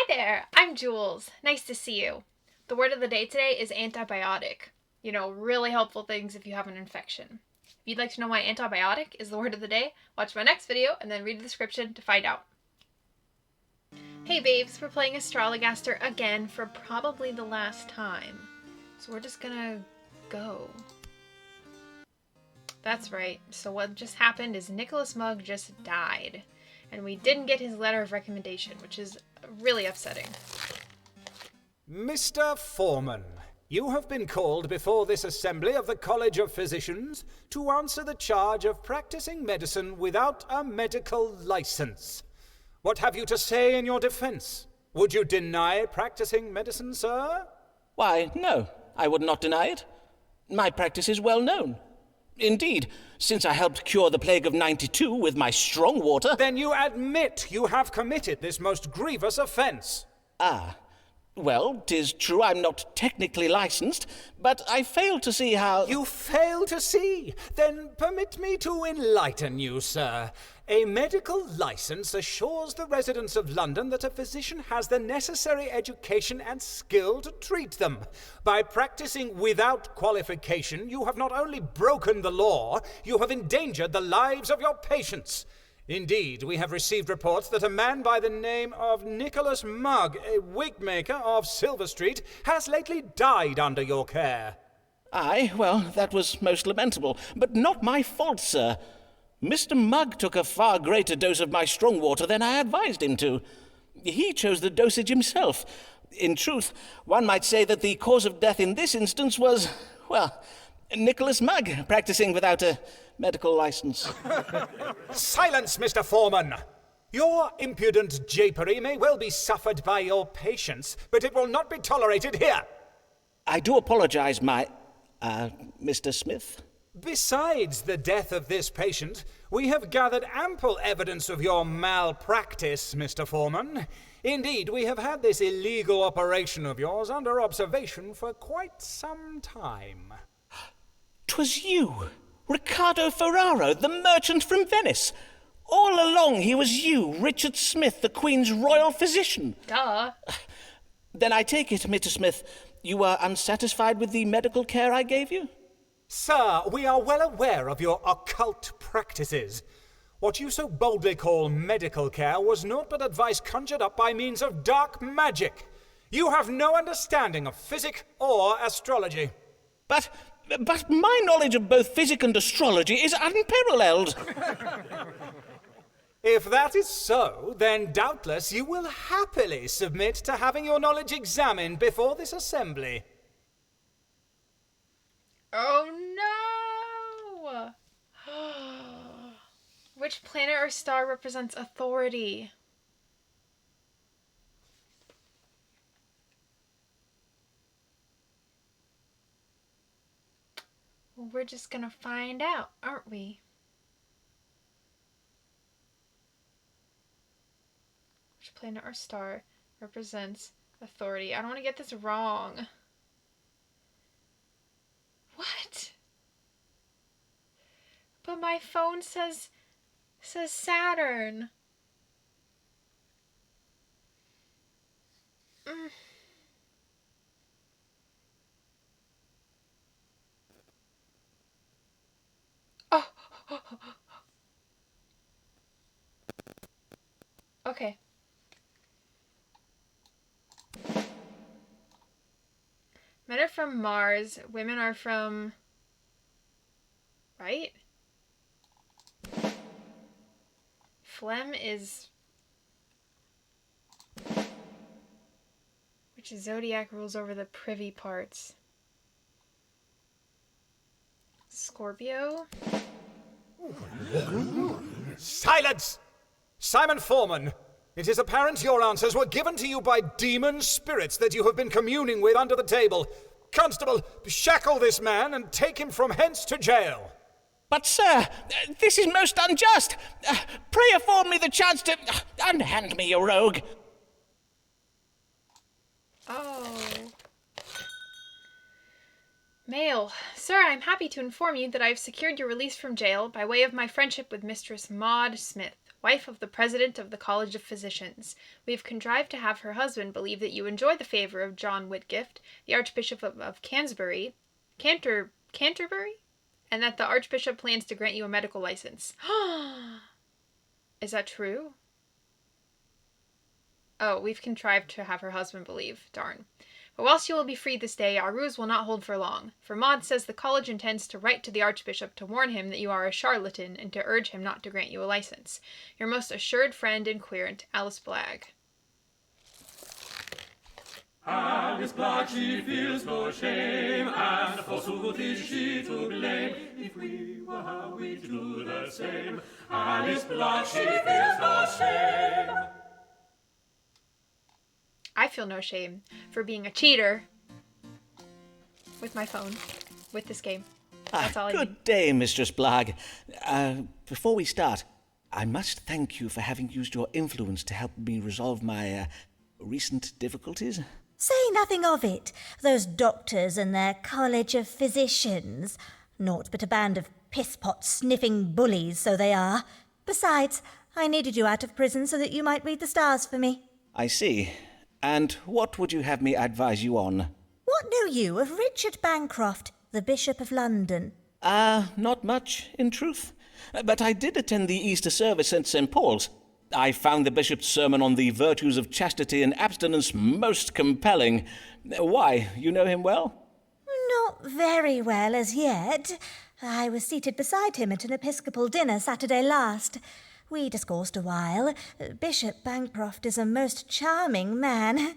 there, I'm Jules. Nice to see you. The word of the day today is antibiotic. Really helpful things if you have an infection. If you'd like to know why antibiotic is the word of the day, watch my next video and then read the description to find out. Hey babes, we're playing Astrologaster again for probably the last time. So we're just gonna go. That's right. So what just happened is Nicholas Mugg just died. And we didn't get his letter of recommendation, which is really upsetting. Mr. Foreman, you have been called before this assembly of the College of Physicians to answer the charge of practicing medicine without a medical license. What have you to say in your defense? Would you deny practicing medicine, sir? Why, no, I would not deny it. My practice is well known. Indeed, since I helped cure the plague of '92 with my strong water... Then you admit you have committed this most grievous offense. Ah, well, 'tis true I'm not technically licensed, but I fail to see how... You fail to see? Then permit me to enlighten you, sir. A medical license assures the residents of London that a physician has the necessary education and skill to treat them. By practicing without qualification, you have not only broken the law, you have endangered the lives of your patients. Indeed, we have received reports that a man by the name of Nicholas Mugg, a wig maker of Silver Street, has lately died under your care. Aye, well, that was most lamentable, but not my fault, sir. Mr. Mugg took a far greater dose of my strong water than I advised him to. He chose the dosage himself. In truth, one might say that the cause of death in this instance was, well, Nicholas Mugg practicing without a medical license. Silence, Mr. Foreman! Your impudent japery may well be suffered by your patients, but it will not be tolerated here. I do apologize, Mr. Smith. Besides the death of this patient, we have gathered ample evidence of your malpractice, Mr. Foreman. Indeed, we have had this illegal operation of yours under observation for quite some time. 'Twas you, Ricardo Ferraro, the merchant from Venice. All along he was you, Richard Smith, the Queen's royal physician. Duh. Then I take it, Mr. Smith, you were unsatisfied with the medical care I gave you? Sir, we are well aware of your occult practices. What you so boldly call medical care was naught but advice conjured up by means of dark magic. You have no understanding of physic or astrology. But my knowledge of both physic and astrology is unparalleled. If that is so, then doubtless you will happily submit to having your knowledge examined before this assembly. Oh no! Which planet or star represents authority? Well, we're just gonna find out, aren't we? Which planet or star represents authority? I don't want to get this wrong. What? But my phone says Saturn. Oh. Okay. Men are from Mars, women are from... Right? Phlegm is... Which zodiac rules over the privy parts? Scorpio? Silence! Simon Foreman, it is apparent your answers were given to you by demon spirits that you have been communing with under the table. Constable, shackle this man and take him from hence to jail. But, sir, this is most unjust. Pray afford me the chance to... unhand me, you rogue. Oh. Mail. Sir, I'm happy to inform you that I have secured your release from jail by way of my friendship with Mistress Maud Smith. wife of the president of the College of Physicians. We have contrived to have her husband believe that you enjoy the favor of John Whitgift, the Archbishop of Canterbury, and that the Archbishop plans to grant you a medical license. Is that true? Oh, we've contrived to have her husband believe. Darn. But whilst you will be freed this day, our ruse will not hold for long, for Maud says the college intends to write to the Archbishop to warn him that you are a charlatan and to urge him not to grant you a license. Your most assured friend and querent, Alice Blagg. Alice Blagg, she feels no shame, and forsooth is she to blame. If we were her, we'd do the same. Alice Blagg, she feels no shame. I feel no shame for being a cheater with my phone, with this game. That's all I Good need. day, Mistress Blagg. Before we start, I must thank you for having used your influence to help me resolve my recent difficulties. Say nothing of it. Those doctors and their College of Physicians. Naught but a band of piss-pot sniffing bullies, so they are. Besides, I needed you out of prison so that you might read the stars for me. I see. And what would you have me advise you on? What know you of Richard Bancroft, the Bishop of London? Not much, in truth. But I did attend the Easter service at St. Paul's. I found the bishop's sermon on the virtues of chastity and abstinence most compelling. Why, you know him well? Not very well as yet. I was seated beside him at an Episcopal dinner Saturday last. We discoursed a while. Bishop Bancroft is a most charming man.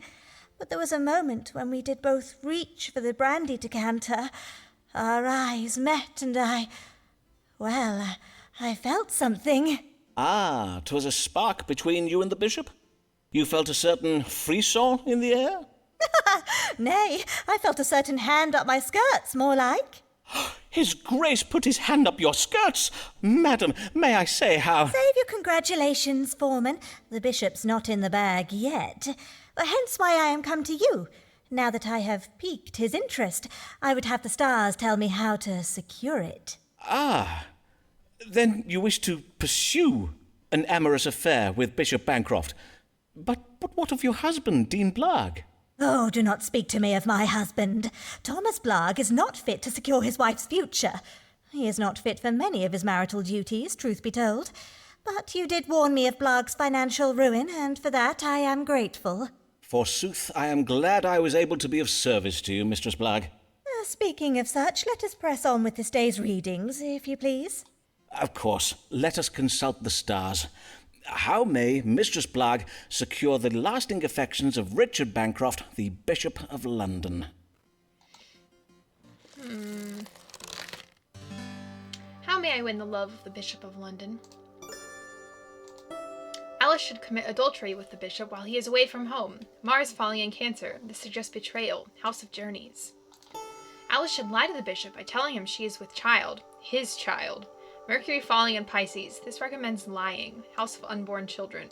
But there was a moment when we did both reach for the brandy decanter. Our eyes met and I felt something. 'Twas a spark between you and the bishop? You felt a certain frisson in the air? Nay, I felt a certain hand up my skirts, more like. His Grace put his hand up your skirts! Madam, may I say how— Save your congratulations, Foreman. The bishop's not in the bag yet. Hence why I am come to you. Now that I have piqued his interest, I would have the stars tell me how to secure it. Then you wish to pursue an amorous affair with Bishop Bancroft. But what of your husband, Dean Blagg? Oh, do not speak to me of my husband. Thomas Blagg is not fit to secure his wife's future. He is not fit for many of his marital duties, truth be told. But you did warn me of Blagg's financial ruin, and for that I am grateful. Forsooth, I am glad I was able to be of service to you, Mistress Blagg. Speaking of such, let us press on with this day's readings, if you please. Of course, let us consult the stars. How may Mistress Blagg secure the lasting affections of Richard Bancroft, the Bishop of London? How may I win the love of the Bishop of London? Alice should commit adultery with the bishop while he is away from home. Mars falling in Cancer. This suggests betrayal. House of Journeys. Alice should lie to the bishop by telling him she is with child. His child. Mercury falling in Pisces. This recommends lying. House of Unborn Children.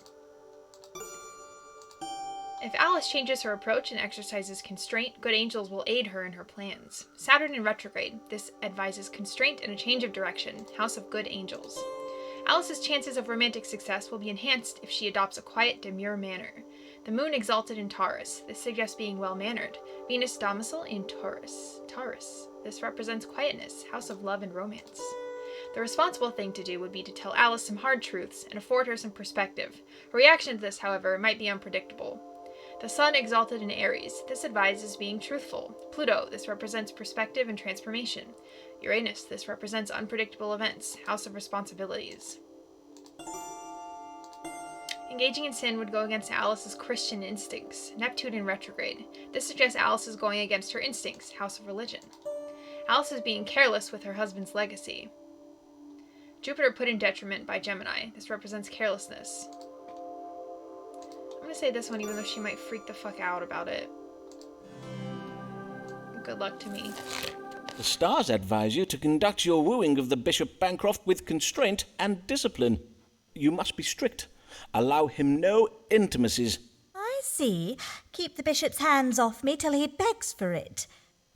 If Alice changes her approach and exercises constraint, good angels will aid her in her plans. Saturn in retrograde. This advises constraint and a change of direction. House of Good Angels. Alice's chances of romantic success will be enhanced if she adopts a quiet, demure manner. The moon exalted in Taurus. This suggests being well-mannered. Venus domicile in Taurus. This represents quietness. House of Love and Romance. The responsible thing to do would be to tell Alice some hard truths and afford her some perspective. Her reaction to this, however, might be unpredictable. The sun exalted in Aries. This advises being truthful. Pluto. This represents perspective and transformation. Uranus. This represents unpredictable events. House of Responsibilities. Engaging in sin would go against Alice's Christian instincts. Neptune in retrograde. This suggests Alice is going against her instincts. House of Religion. Alice is being careless with her husband's legacy. Jupiter put in detriment by Gemini. This represents carelessness. I'm going to say this one even though she might freak the fuck out about it. Good luck to me. The stars advise you to conduct your wooing of the Bishop Bancroft with constraint and discipline. You must be strict. Allow him no intimacies. I see. Keep the bishop's hands off me till he begs for it.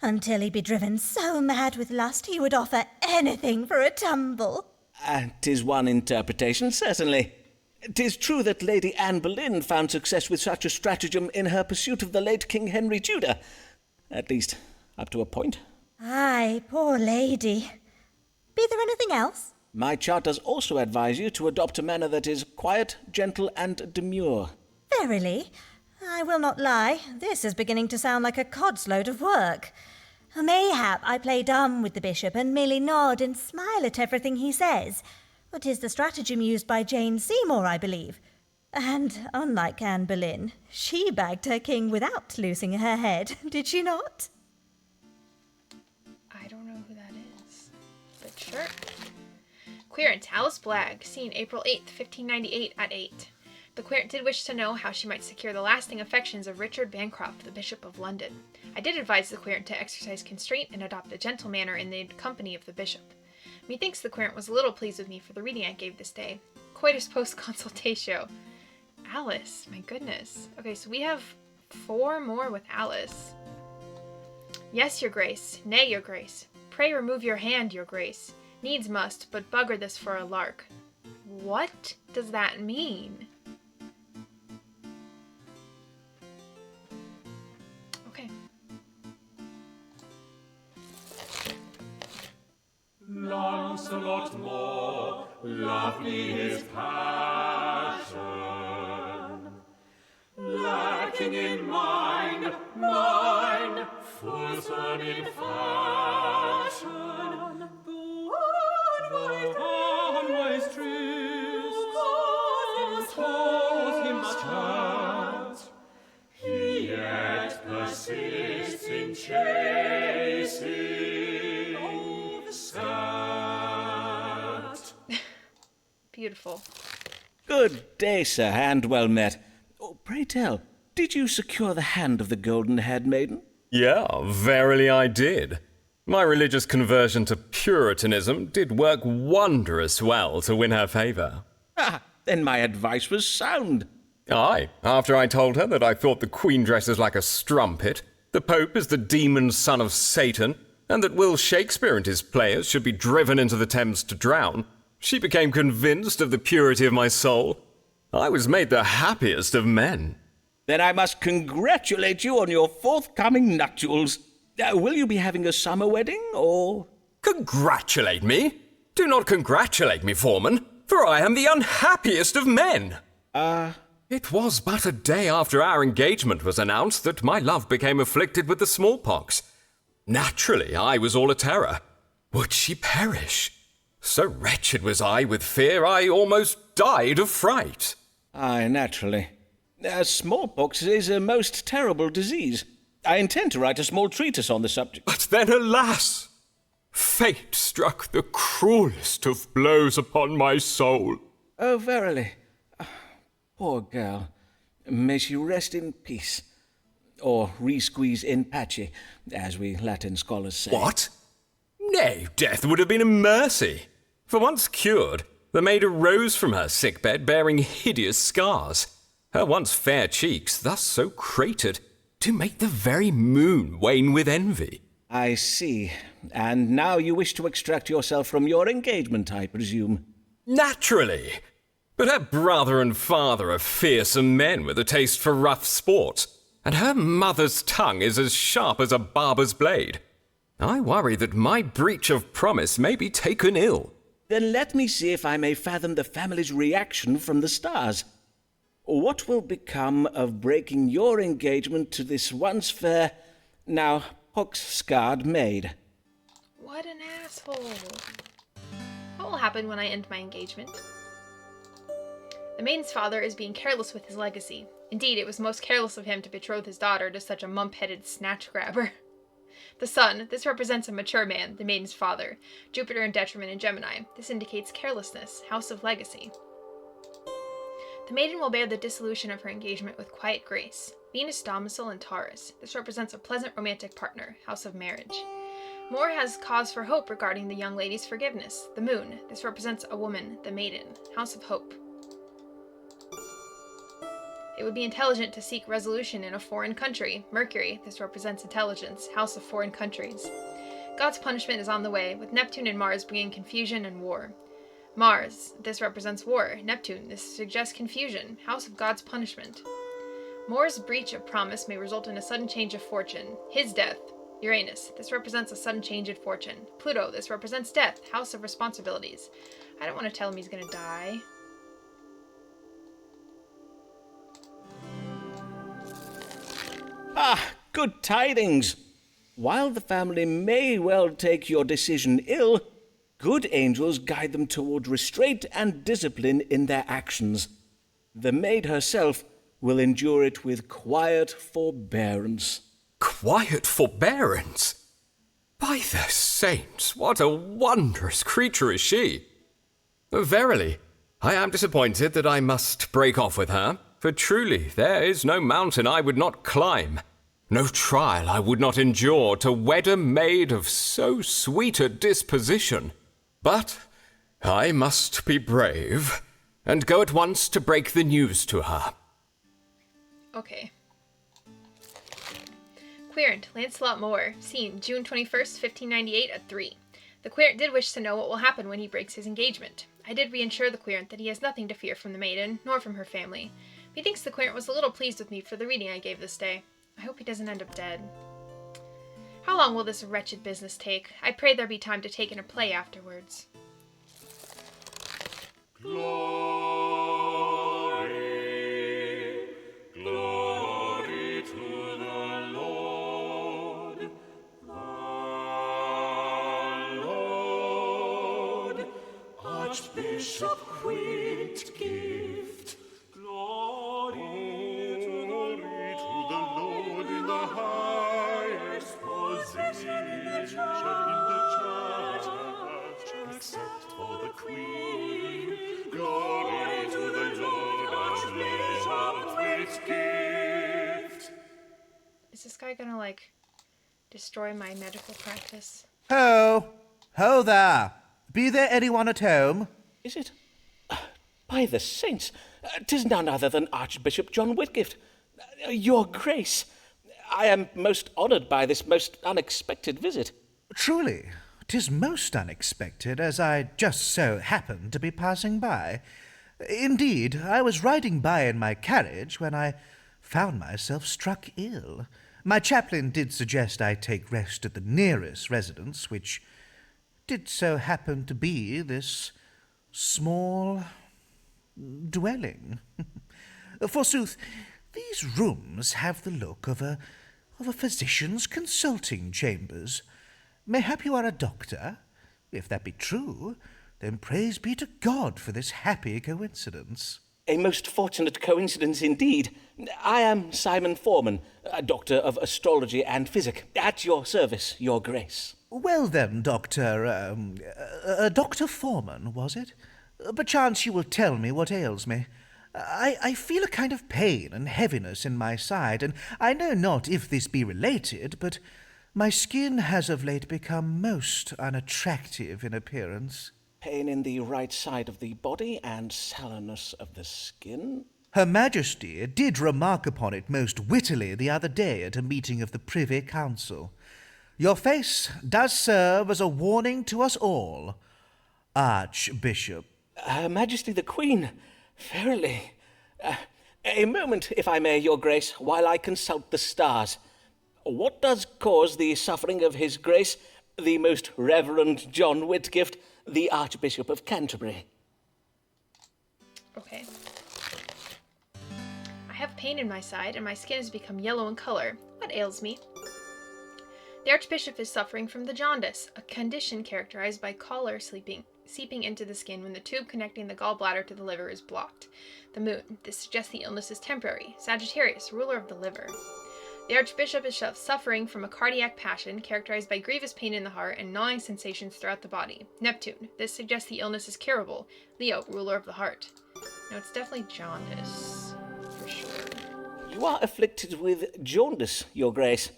Until he be driven so mad with lust he would offer anything for a tumble. 'Tis one interpretation, certainly. 'Tis true that Lady Anne Boleyn found success with such a stratagem in her pursuit of the late King Henry Tudor. At least, up to a point. Aye, poor lady. Be there anything else? My chart does also advise you to adopt a manner that is quiet, gentle, and demure. Verily, I will not lie, this is beginning to sound like a cod's load of work. Mayhap I play dumb with the bishop and merely nod and smile at everything he says. It is the stratagem used by Jane Seymour, I believe. And unlike Anne Boleyn, she bagged her king without losing her head, did she not? I don't know who that is, but sure. Querent, Alice Blagg, seen April 8th, 1598 at 8. The querent did wish to know how she might secure the lasting affections of Richard Bancroft, the Bishop of London. I did advise the querent to exercise constraint and adopt a gentle manner in the company of the bishop. Methinks the querent was a little pleased with me for the reading I gave this day. Coitus post consultatio. Alice, my goodness. Okay, so we have 4 more with Alice. Yes, your grace. Nay, your grace. Pray remove your hand, your grace. Needs must, but bugger this for a lark. What does that mean? Okay. Lancelot more, lovely his passion, lacking in mind, fulsome in fashion, the unwise tryst, cause him much hurt, he yet persists in chasing the skirt. Beautiful. Good day, sir, and well met. Oh, pray tell, did you secure the hand of the golden-haired maiden? Yeah, verily I did. My religious conversion to Puritanism did work wondrous well to win her favour. Ah, then my advice was sound. Aye, after I told her that I thought the Queen dresses like a strumpet, the Pope is the demon son of Satan, and that Will Shakespeare and his players should be driven into the Thames to drown, she became convinced of the purity of my soul. I was made the happiest of men. Then I must congratulate you on your forthcoming nuptials. Will you be having a summer wedding, or...? Congratulate me? Do not congratulate me, Foreman, for I am the unhappiest of men. It was but a day after our engagement was announced that my love became afflicted with the smallpox. Naturally, I was all a terror. Would she perish? So wretched was I with fear, I almost died of fright. Aye, naturally. Smallpox is a most terrible disease. I intend to write a small treatise on the subject. But then, alas! Fate struck the cruelest of blows upon my soul. Oh, verily. Poor girl. May she rest in peace. Or re-squeeze in pace, as we Latin scholars say. What? Nay, death would have been a mercy. For once cured, the maid arose from her sickbed bearing hideous scars. Her once fair cheeks, thus so cratered, to make the very moon wane with envy. I see. And now you wish to extract yourself from your engagement, I presume. Naturally. But her brother and father are fearsome men with a taste for rough sport, and her mother's tongue is as sharp as a barber's blade. I worry that my breach of promise may be taken ill. Then let me see if I may fathom the family's reaction from the stars. What will become of breaking your engagement to this once fair, now pox-scarred maid? What an asshole. What will happen when I end my engagement? The maiden's father is being careless with his legacy. Indeed, it was most careless of him to betroth his daughter to such a mump-headed snatch-grabber. The sun, this represents a mature man, the maiden's father. Jupiter in detriment in Gemini. This indicates carelessness, house of legacy. The maiden will bear the dissolution of her engagement with quiet grace. Venus domicile in Taurus. This represents a pleasant romantic partner, house of marriage. Moore has cause for hope regarding the young lady's forgiveness. The moon. This represents a woman, the maiden, house of hope. It would be intelligent to seek resolution in a foreign country. Mercury. This represents intelligence, house of foreign countries. God's punishment is on the way, with Neptune and Mars bringing confusion and war. Mars, this represents war. Neptune, this suggests confusion, house of God's punishment. Moore's breach of promise may result in a sudden change of fortune. His death. Uranus, this represents a sudden change in fortune. Pluto, this represents death, house of responsibilities. I don't want to tell him he's gonna die. Ah, good tidings! While the family may well take your decision ill, good angels guide them toward restraint and discipline in their actions. The maid herself will endure it with quiet forbearance. Quiet forbearance? By the saints, what a wondrous creature is she! Verily, I am disappointed that I must break off with her, for truly there is no mountain I would not climb, no trial I would not endure to wed a maid of so sweet a disposition. But I must be brave, and go at once to break the news to her. Okay. Querent, Lancelot Moore, scene, June 21st, 1598 at 3. The Querent did wish to know what will happen when he breaks his engagement. I did reassure the Querent that he has nothing to fear from the maiden, nor from her family. Methinks the Querent was a little pleased with me for the reading I gave this day. I hope he doesn't end up dead. How long will this wretched business take? I pray there be time to take in a play afterwards. Glory, glory to the Lord. The Lord, Archbishop Whitgift. Glory to the Lord in the highest position in the church, except for the Queen. Glory to the Lord, Archbishop Whitgift. Is this guy gonna, destroy my medical practice? Ho! Ho there! Be there anyone at home? Is it? By the saints, 'tis none other than Archbishop John Whitgift. Your Grace, I am most honoured by this most unexpected visit. Truly, 'tis most unexpected, as I just so happened to be passing by. Indeed, I was riding by in my carriage when I found myself struck ill. My chaplain did suggest I take rest at the nearest residence, which did so happen to be this small dwelling. Forsooth, these rooms have the look of a physician's consulting chambers. Mayhap you are a doctor? If that be true, then praise be to God for this happy coincidence. A most fortunate coincidence indeed. I am Simon Foreman, a doctor of astrology and physic. At your service, Your Grace. Well then, Dr. Dr. Foreman, was it? Perchance you will tell me what ails me. I feel a kind of pain and heaviness in my side, and I know not if this be related, but my skin has of late become most unattractive in appearance. Pain in the right side of the body and sallowness of the skin? Her Majesty did remark upon it most wittily the other day at a meeting of the Privy Council. Your face does serve as a warning to us all, Archbishop. Her Majesty the Queen, verily. A moment, if I may, Your Grace, while I consult the stars. What does cause the suffering of His Grace, the Most Reverend John Whitgift, the Archbishop of Canterbury? Okay. I have pain in my side, and my skin has become yellow in color. What ails me? The Archbishop is suffering from the jaundice, a condition characterized by choler seeping into the skin when the tube connecting the gallbladder to the liver is blocked. The moon. This suggests the illness is temporary. Sagittarius, ruler of the liver. The Archbishop is suffering from a cardiac passion characterized by grievous pain in the heart and gnawing sensations throughout the body. Neptune. This suggests the illness is curable. Leo, ruler of the heart. No, it's definitely jaundice, for sure. You are afflicted with jaundice, Your Grace.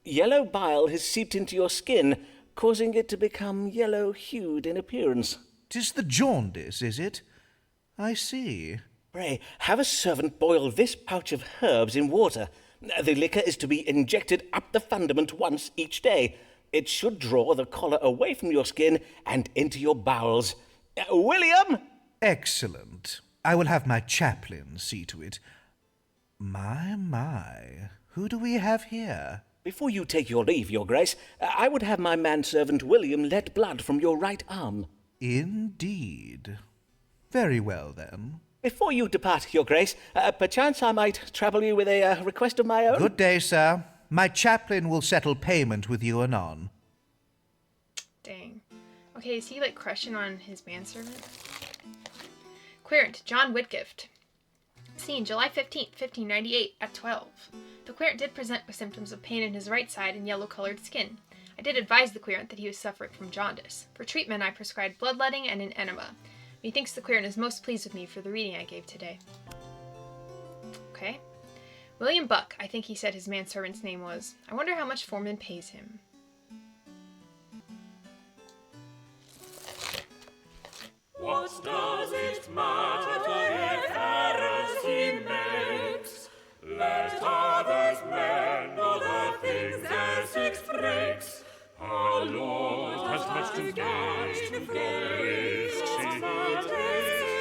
Yellow bile has seeped into your skin, causing it to become yellow-hued in appearance. 'Tis the jaundice, is it? I see. Pray, have a servant boil this pouch of herbs in water. The liquor is to be injected up the fundament once each day. It should draw the choler away from your skin and into your bowels. William! Excellent. I will have my chaplain see to it. My, who do we have here? Before you take your leave, Your Grace, I would have my manservant William let blood from your right arm. Indeed. Very well, then. Before you depart, Your Grace, perchance I might trouble you with a request of my own? Good day, sir. My chaplain will settle payment with you anon. Dang. Okay, is he like crushing on his manservant? Querent, John Whitgift. Seen July 15th, 1598, at 12. The querent did present with symptoms of pain in his right side and yellow-colored skin. I did advise the querent that he was suffering from jaundice. For treatment, I prescribed bloodletting and an enema. Methinks the querent is most pleased with me for the reading I gave today. Okay. William Buck, I think he said his manservant's name was. I wonder how much Foreman pays him. What does it matter if errors he makes? Let others mend other things Essex breaks. Our Lord has much to gain from the risk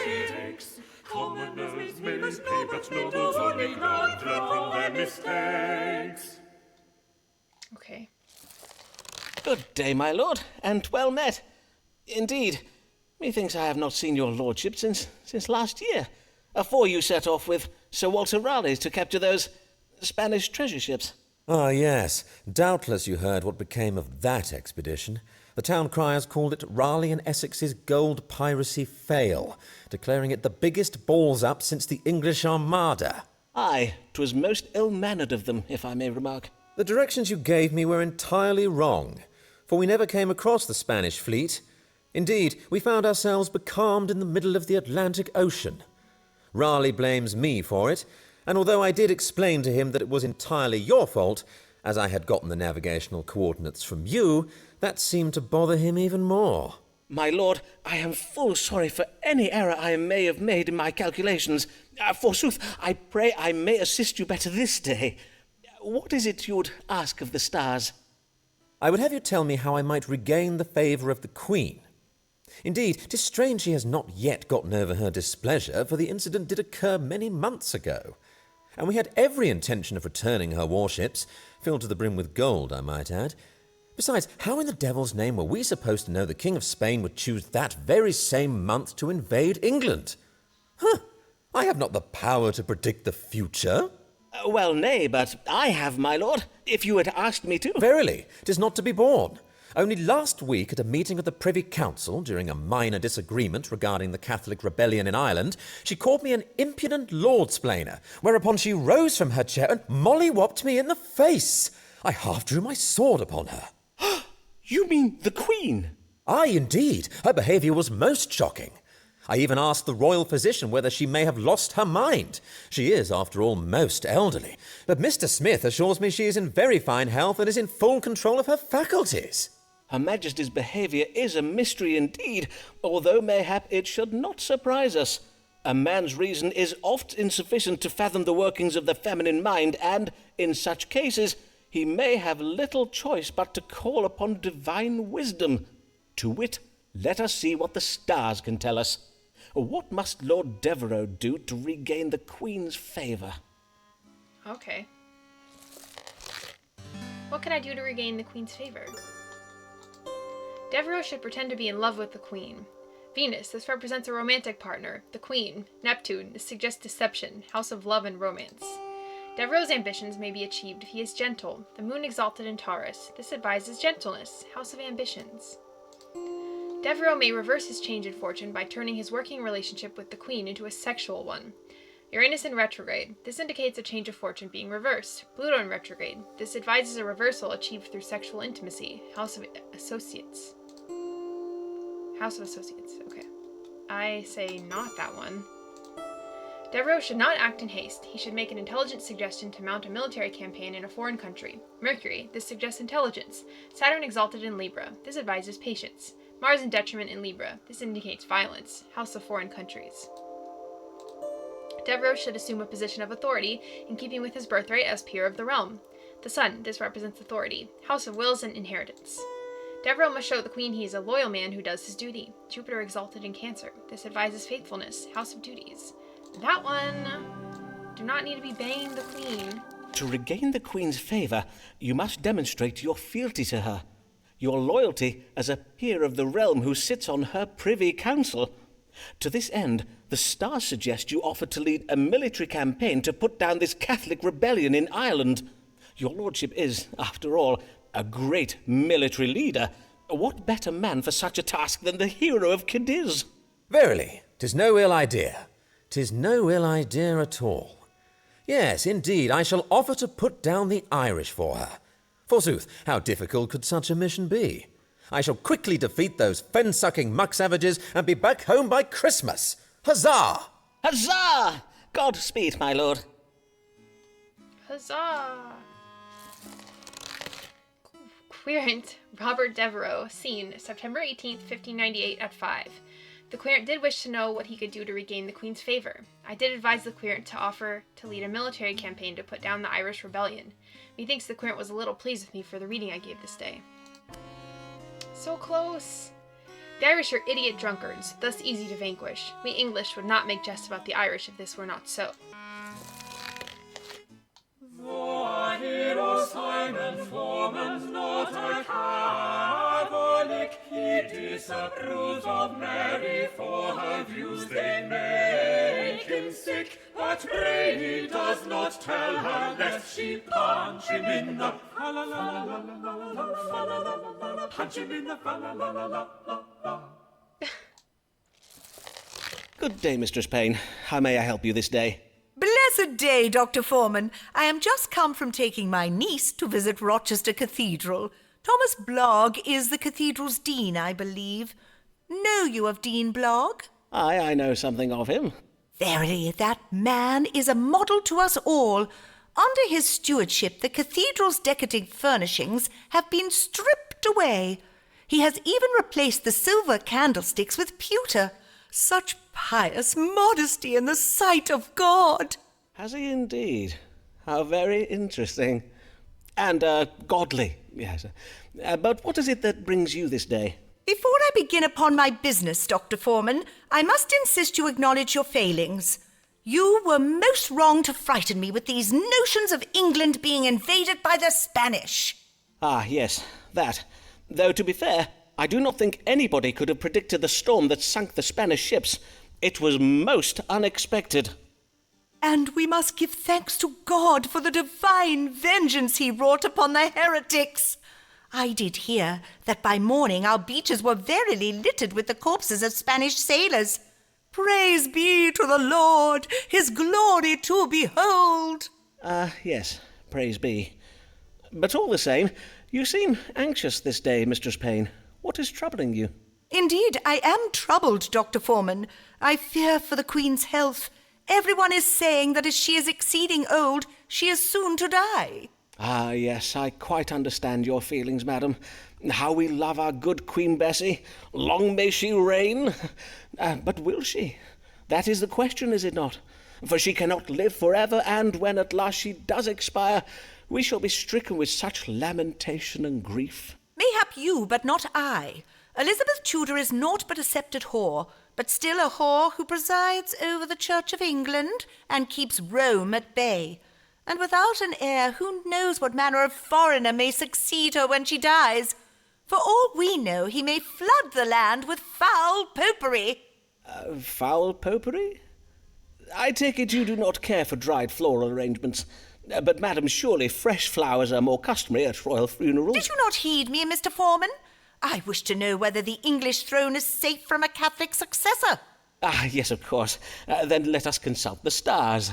he takes. Commoners may pay, but nobles only learn from their mistakes. Okay. Good day, my lord, and well met. Indeed, methinks I have not seen your lordship since last year, afore you set off with Sir Walter Raleigh to capture those Spanish treasure ships. Ah, yes. Doubtless you heard what became of that expedition. The town criers called it Raleigh and Essex's gold piracy fail, declaring it the biggest balls-up since the English Armada. Aye, 'twas most ill-mannered of them, if I may remark. The directions you gave me were entirely wrong, for we never came across the Spanish fleet. Indeed, we found ourselves becalmed in the middle of the Atlantic Ocean. Raleigh blames me for it, and although I did explain to him that it was entirely your fault, as I had gotten the navigational coordinates from you, that seemed to bother him even more. My lord, I am full sorry for any error I may have made in my calculations. Forsooth, I pray I may assist you better this day. What is it you would ask of the stars? I would have you tell me how I might regain the favour of the Queen. Indeed, 'tis strange she has not yet gotten over her displeasure, for the incident did occur many months ago. And we had every intention of returning her warships, filled to the brim with gold, I might add. Besides, how in the devil's name were we supposed to know the King of Spain would choose that very same month to invade England? I have not the power to predict the future. Well, nay, but I have, my lord, if you had asked me to. Verily, 'tis not to be borne. Only last week, at a meeting of the Privy Council, during a minor disagreement regarding the Catholic rebellion in Ireland, she called me an impudent lord-splainer, whereupon she rose from her chair and molly-whopped me in the face. I half drew my sword upon her. You mean the Queen? Aye, indeed. Her behaviour was most shocking. I even asked the royal physician whether she may have lost her mind. She is, after all, most elderly. But Mr. Smith assures me she is in very fine health and is in full control of her faculties. Her Majesty's behaviour is a mystery indeed, although mayhap it should not surprise us. A man's reason is oft insufficient to fathom the workings of the feminine mind, and, in such cases, he may have little choice but to call upon divine wisdom. To wit, let us see what the stars can tell us. What must Lord Devereux do to regain the Queen's favour? Okay. What can I do to regain the Queen's favor? Devereux should pretend to be in love with the Queen. Venus, this represents a romantic partner. The Queen, Neptune, this suggests deception, house of love and romance. Devereux's ambitions may be achieved if he is gentle. The moon exalted in Taurus, this advises gentleness, house of ambitions. Devereux may reverse his change in fortune by turning his working relationship with the Queen into a sexual one. Uranus in retrograde, this indicates a change of fortune being reversed. Pluto in retrograde, this advises a reversal achieved through sexual intimacy, house of associates. House of associates, okay. I say not that one. Devereux should not act in haste. He should make an intelligent suggestion to mount a military campaign in a foreign country. Mercury, this suggests intelligence. Saturn exalted in Libra, this advises patience. Mars in detriment in Libra, this indicates violence, house of foreign countries. Devereux should assume a position of authority in keeping with his birthright as peer of the realm. The Sun, this represents authority, house of wills and inheritance. Devereux must show the Queen he is a loyal man who does his duty. Jupiter exalted in Cancer. This advises faithfulness, House of Duties. That one, do not need to be banging the Queen. To regain the Queen's favour, you must demonstrate your fealty to her, your loyalty as a peer of the realm who sits on her privy council. To this end, the stars suggest you offer to lead a military campaign to put down this Catholic rebellion in Ireland. Your lordship is, after all, a great military leader. What better man for such a task than the hero of Cadiz? Verily, 'tis no ill idea. 'Tis no ill idea at all. Yes, indeed, I shall offer to put down the Irish for her. Forsooth, how difficult could such a mission be? I shall quickly defeat those fen-sucking muck-savages and be back home by Christmas. Huzzah! Huzzah! Godspeed, my lord. Huzzah! Querent, Robert Devereux, seen September 18th, 1598 at 5. The querent did wish to know what he could do to regain the Queen's favor. I did advise the querent to offer to lead a military campaign to put down the Irish rebellion. Methinks the querent was a little pleased with me for the reading I gave this day. So close! The Irish are idiot drunkards, thus easy to vanquish. We English would not make jest about the Irish if this were not so. Though our hero Simon Foreman's not a Catholic, he disapproves of Mary for her views, they make him sick. But pray he does not tell her, lest she punch him in the punch him in the Good day, Mistress Payne. How may I help you this day? Blessed day, Dr. Foreman. I am just come from taking my niece to visit Rochester Cathedral. Thomas Blogg is the cathedral's dean, I believe. Know you of Dean Blogg? Aye, I know something of him. Verily, that man is a model to us all. Under his stewardship, the cathedral's decadent furnishings have been stripped away. He has even replaced the silver candlesticks with pewter. Such pious modesty in the sight of God. Has he indeed? How very interesting. And, godly, yes. But what is it that brings you this day? Before I begin upon my business, Dr. Foreman, I must insist you acknowledge your failings. You were most wrong to frighten me with these notions of England being invaded by the Spanish. Ah, yes, that. Though, to be fair, I do not think anybody could have predicted the storm that sunk the Spanish ships. It was most unexpected. And we must give thanks to God for the divine vengeance he wrought upon the heretics. I did hear that by morning our beaches were verily littered with the corpses of Spanish sailors. Praise be to the Lord, his glory to behold. Yes, praise be. But all the same, you seem anxious this day, Mistress Payne. What is troubling you? Indeed, I am troubled, Dr. Foreman. I fear for the Queen's health. Everyone is saying that as she is exceeding old, she is soon to die. Ah, yes, I quite understand your feelings, madam. How we love our good Queen Bessie. Long may she reign. But will she? That is the question, is it not? For she cannot live forever, and when at last she does expire, we shall be stricken with such lamentation and grief. Mayhap you, but not I. Elizabeth Tudor is naught but a sceptred whore, but still a whore who presides over the Church of England and keeps Rome at bay. And without an heir, who knows what manner of foreigner may succeed her when she dies? For all we know, he may flood the land with foul popery. Foul popery? I take it you do not care for dried floral arrangements. But, madam, surely fresh flowers are more customary at royal funerals. Did you not heed me, Mr. Foreman? I wish to know whether the English throne is safe from a Catholic successor. Ah, yes, of course. Then let us consult the stars.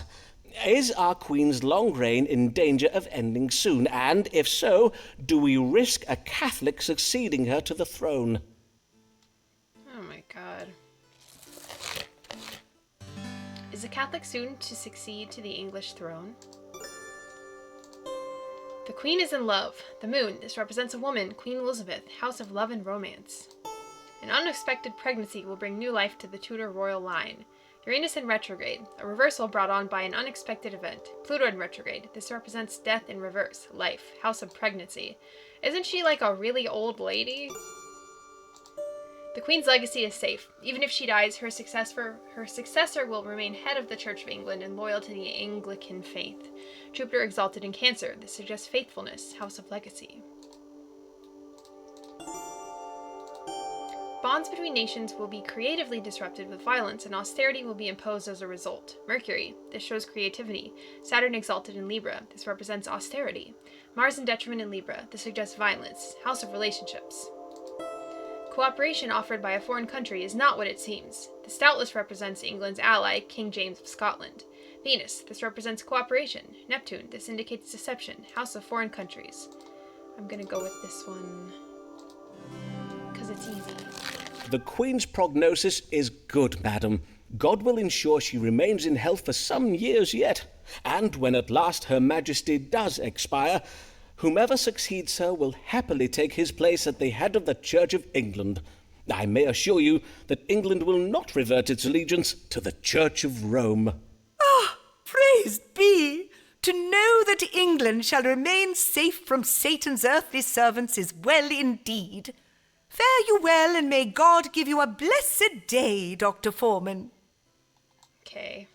Is our Queen's long reign in danger of ending soon? And if so, do we risk a Catholic succeeding her to the throne? Oh my god. Is a Catholic soon to succeed to the English throne? The Queen is in love. The moon. This represents a woman, Queen Elizabeth, house of love and romance. An unexpected pregnancy will bring new life to the Tudor royal line. Uranus in retrograde, a reversal brought on by an unexpected event. Pluto in retrograde, this represents death in reverse, life, house of pregnancy. Isn't she like a really old lady? The Queen's legacy is safe. Even if she dies, her successor will remain head of the Church of England and loyal to the Anglican faith. Jupiter exalted in Cancer, this suggests faithfulness, house of legacy. Bonds between nations will be creatively disrupted with violence, and austerity will be imposed as a result. Mercury, this shows creativity. Saturn exalted in Libra, this represents austerity. Mars in detriment in Libra, this suggests violence, house of relationships. Cooperation offered by a foreign country is not what it seems. This doubtless represents England's ally, King James of Scotland. Venus, this represents cooperation. Neptune, this indicates deception, house of foreign countries. I'm gonna go with this one, because it's easy. The Queen's prognosis is good, madam. God will ensure she remains in health for some years yet. And when at last Her Majesty does expire, whomever succeeds her will happily take his place at the head of the Church of England. I may assure you that England will not revert its allegiance to the Church of Rome. Ah, praised be! To know that England shall remain safe from Satan's earthly servants is well indeed. Fare you well, and may God give you a blessed day, Dr. Foreman. Okay.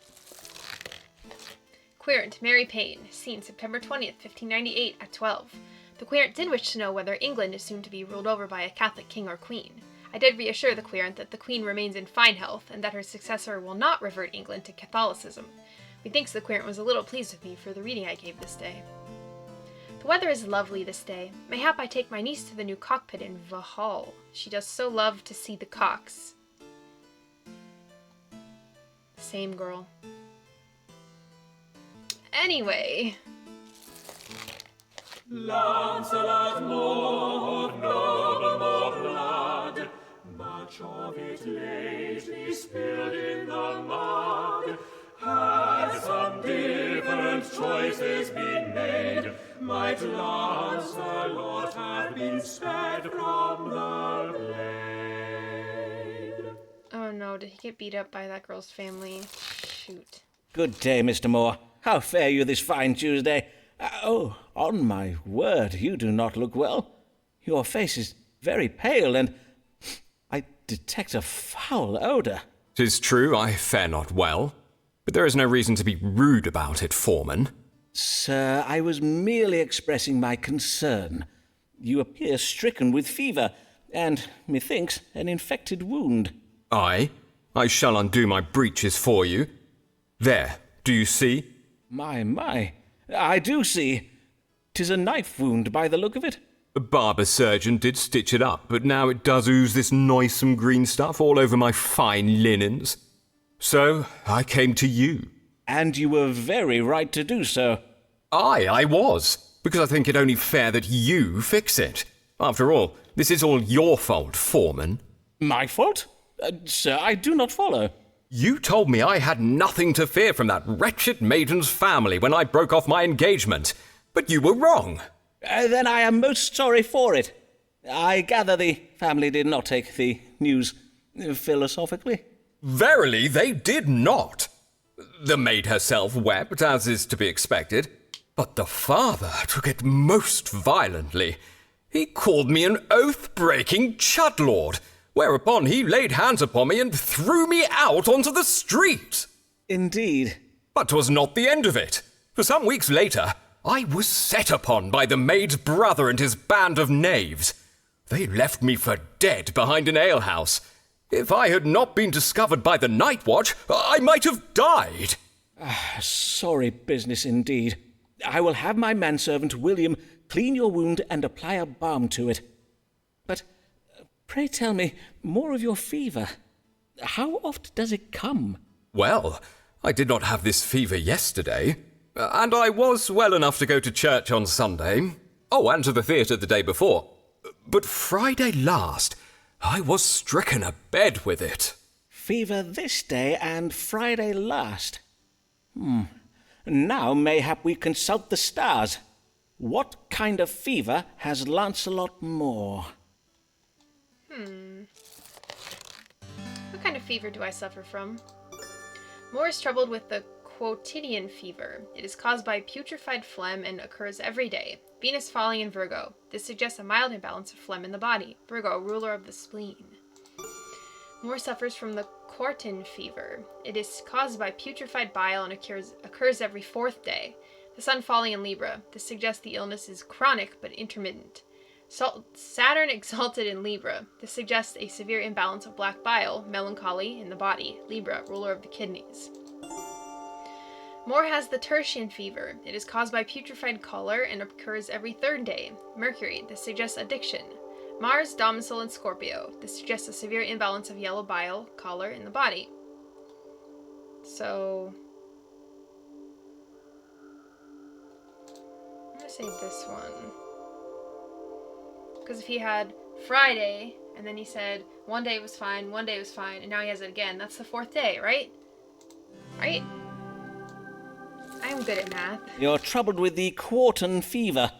Querent, Mary Payne, seen September 20th, 1598 at 12. The querent did wish to know whether England is soon to be ruled over by a Catholic king or queen. I did reassure the querent that the queen remains in fine health, and that her successor will not revert England to Catholicism. Methinks the querent was a little pleased with me for the reading I gave this day. The weather is lovely this day. Mayhap I take my niece to the new cockpit in Vahal. She does so love to see the cocks. Same girl. Anyway. Lancelot more noble, more blood, much of it lately spilled in the mud. Had some different choices been made, might Lancelot have been spared from the blade. Oh no, did he get beat up by that girl's family? Shoot. Good day, Mr. Moore. How fare you this fine Tuesday? Oh, on my word, you do not look well. Your face is very pale, and I detect a foul odour. 'Tis true I fare not well, but there is no reason to be rude about it, Foreman. Sir, I was merely expressing my concern. You appear stricken with fever, and, methinks, an infected wound. I shall undo my breeches for you. There, do you see? My, I do see. 'Tis a knife wound by the look of it. A barber surgeon did stitch it up, but now it does ooze this noisome green stuff all over my fine linens. So I came to you. And you were very right to do so. I was, because I think it only fair that you fix it. After all, this is all your fault, Foreman. My fault? Sir, I do not follow. You told me I had nothing to fear from that wretched maiden's family when I broke off my engagement, but you were wrong. Then I am most sorry for it. I gather the family did not take the news philosophically. Verily, they did not. The maid herself wept, as is to be expected, but the father took it most violently. He called me an oath-breaking chudlord, whereupon he laid hands upon me and threw me out onto the street. Indeed. But 'twas not the end of it. For some weeks later, I was set upon by the maid's brother and his band of knaves. They left me for dead behind an alehouse. If I had not been discovered by the night watch, I might have died. Sorry business indeed. I will have my manservant William clean your wound and apply a balm to it. But pray tell me more of your fever. How oft does it come? Well, I did not have this fever yesterday, and I was well enough to go to church on Sunday. Oh, and to the theatre the day before. But Friday last, I was stricken abed with it. Fever this day and Friday last. Now mayhap we consult the stars. What kind of fever has Lancelot Moore? What kind of fever do I suffer from? Moore is troubled with the quotidian fever. It is caused by putrefied phlegm and occurs every day. Venus falling in Virgo. This suggests a mild imbalance of phlegm in the body. Virgo, ruler of the spleen. Moore suffers from the quartan fever. It is caused by putrefied bile and occurs every 4th day. The sun falling in Libra. This suggests the illness is chronic but intermittent. Saturn exalted in Libra. This suggests a severe imbalance of black bile, melancholy in the body. Libra, ruler of the kidneys. Moore has the tertian fever. It is caused by putrefied choler and occurs every 3rd day. Mercury. This suggests addiction. Mars, domicile in Scorpio. This suggests a severe imbalance of yellow bile, choler in the body. So I'm going to say this one. Because if he had Friday, and then he said one day was fine, and now he has it again, that's the 4th day, right? Right? I'm good at math. You're troubled with the quartan fever,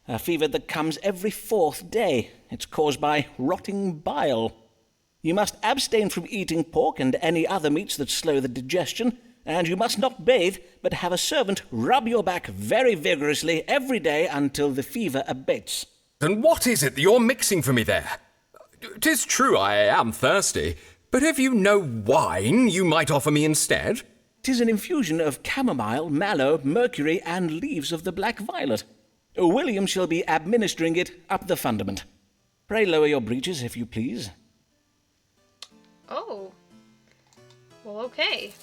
a fever that comes every 4th day. It's caused by rotting bile. You must abstain from eating pork and any other meats that slow the digestion, and you must not bathe, but have a servant rub your back very vigorously every day until the fever abates. Then what is it that you're mixing for me there? 'Tis true I am thirsty, but if you know wine, you might offer me instead. 'Tis an infusion of chamomile, mallow, mercury, and leaves of the black violet. William shall be administering it up the fundament. Pray lower your breeches, if you please. Oh. Well, okay.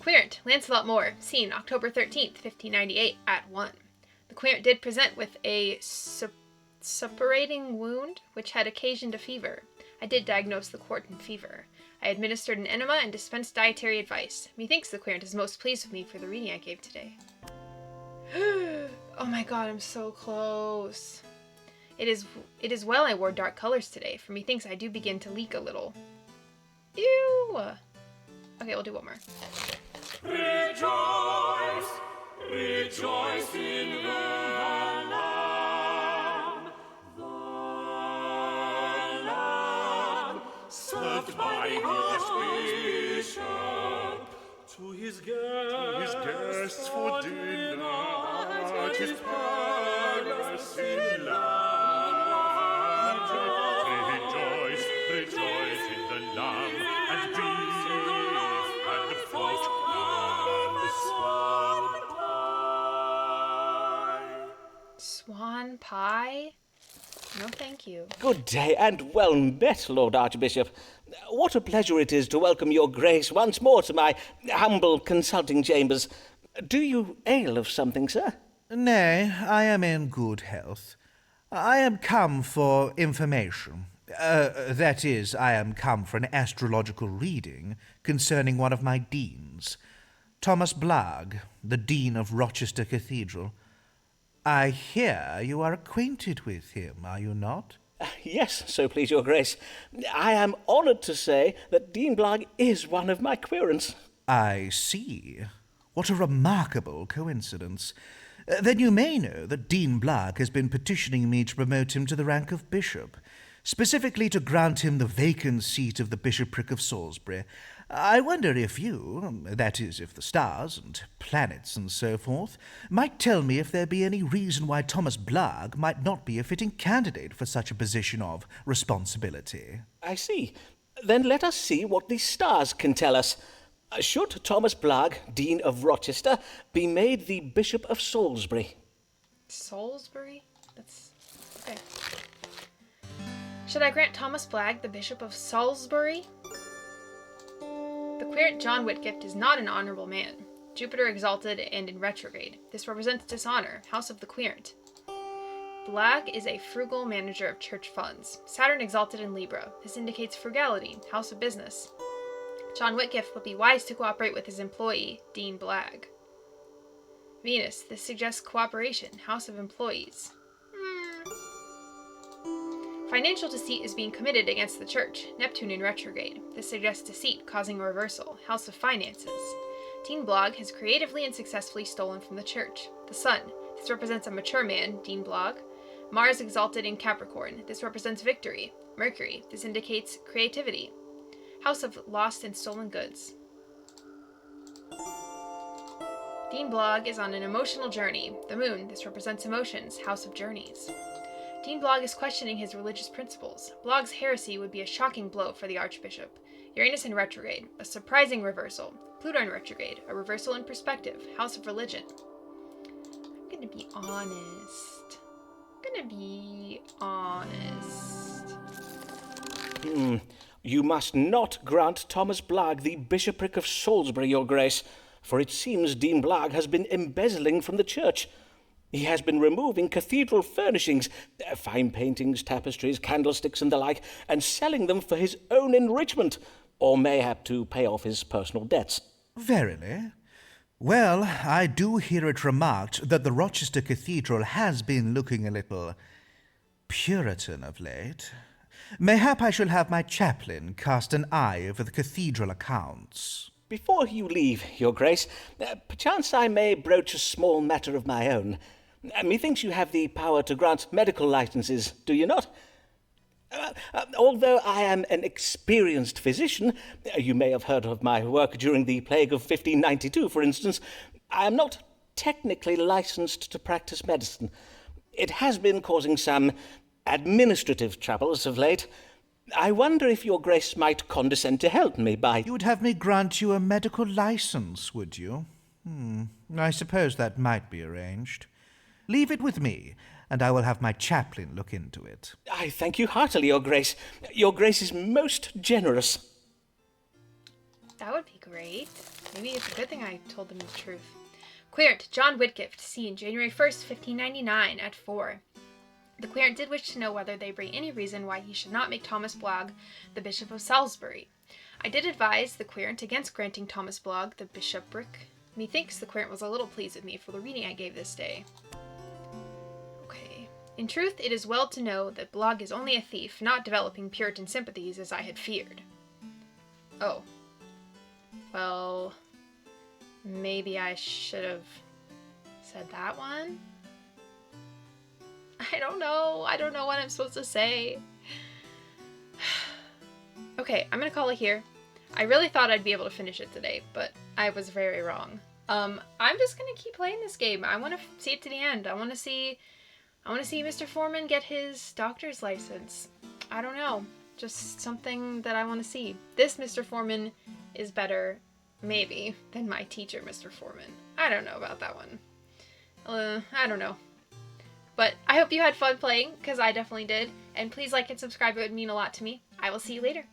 Querent, Lancelot Moore, seen October 13th, 1598, at 1. The querent did present with a suppurating wound, which had occasioned a fever. I did diagnose the quartan fever. I administered an enema and dispensed dietary advice. Methinks the querent is most pleased with me for the reading I gave today. Oh my god, I'm so close. It is well I wore dark colors today, for methinks I do begin to leak a little. Ew! Okay, we'll do one more. Rejoice, rejoice in the Lamb. The Lamb, served by his bishop, to his guests for dinner at his palace in London. Rejoice, rejoice in the Lamb, and beef and fruit and swan pie. Swan pie? No, thank you. Good day, and well met, Lord Archbishop. What a pleasure it is to welcome your grace once more to my humble consulting chambers. Do you ail of something, sir? Nay, I am in good health. I am come for information. That is, I am come for an astrological reading concerning one of my deans, Thomas Blagg, the Dean of Rochester Cathedral. I hear you are acquainted with him, are you not? Yes, so please your grace. I am honoured to say that Dean Blagg is one of my querents. I see. What a remarkable coincidence. Then you may know that Dean Blagg has been petitioning me to promote him to the rank of bishop, specifically to grant him the vacant seat of the bishopric of Salisbury. I wonder if you, that is, if the stars and planets and so forth, might tell me if there be any reason why Thomas Blagg might not be a fitting candidate for such a position of responsibility. I see. Then let us see what the stars can tell us. Should Thomas Blagg, Dean of Rochester, be made the Bishop of Salisbury? Salisbury? That's... okay. Should I grant Thomas Blagg the Bishop of Salisbury? The querent John Whitgift is not an honourable man. Jupiter exalted and in retrograde. This represents dishonour, house of the querent. Blagg is a frugal manager of church funds. Saturn exalted in Libra. This indicates frugality, house of business. John Whitgift would be wise to cooperate with his employee, Dean Blagg. Venus, this suggests cooperation, house of employees. Financial deceit is being committed against the church, Neptune in retrograde. This suggests deceit, causing a reversal, house of finances. Dean Blagg has creatively and successfully stolen from the church. The Sun, this represents a mature man, Dean Blagg. Mars exalted in Capricorn, this represents victory. Mercury, this indicates creativity. House of lost and stolen goods. Dean Blogg is on an emotional journey. The moon, this represents emotions, house of journeys. Dean Blogg is questioning his religious principles. Blogg's heresy would be a shocking blow for the Archbishop. Uranus in retrograde, a surprising reversal. Pluto in retrograde, a reversal in perspective, house of religion. I'm gonna be honest. You must not grant Thomas Blogg the bishopric of Salisbury, Your Grace, for it seems Dean Blogg has been embezzling from the church. He has been removing cathedral furnishings, fine paintings, tapestries, candlesticks and the like, and selling them for his own enrichment, or mayhap to pay off his personal debts. Verily? Well, I do hear it remarked that the Rochester Cathedral has been looking a little Puritan of late. Mayhap I shall have my chaplain cast an eye over the cathedral accounts. Before you leave, Your Grace, perchance I may broach a small matter of my own. Methinks you have the power to grant medical licenses, do you not? Although I am an experienced physician, you may have heard of my work during the plague of 1592, for instance, I am not technically licensed to practice medicine. It has been causing some administrative troubles of late. I wonder if Your Grace might condescend to help me by... You would have me grant you a medical license, would you? I suppose that might be arranged. Leave it with me, and I will have my chaplain look into it. I thank you heartily, Your Grace. Your Grace is most generous. That would be great. Maybe it's a good thing I told them the truth. Querent, John Whitgift, seen January 1st, 1599 at 4. The querent did wish to know whether they bring any reason why he should not make Thomas Blogg the Bishop of Salisbury. I did advise the querent against granting Thomas Blogg the bishopric. Methinks the querent was a little pleased with me for the reading I gave this day. Okay. In truth, it is well to know that Blogg is only a thief, not developing Puritan sympathies as I had feared. Oh. Well, maybe I should have said that one? I don't know. I don't know what I'm supposed to say. Okay, I'm gonna call it here. I really thought I'd be able to finish it today, but I was very wrong. I'm just gonna keep playing this game. I want to see it to the end. I want to see Mr. Foreman get his doctor's license. I don't know. Just something that I want to see. This Mr. Foreman is better, maybe, than my teacher, Mr. Foreman. I don't know about that one. I don't know. But I hope you had fun playing, because I definitely did. And please like and subscribe, it would mean a lot to me. I will see you later.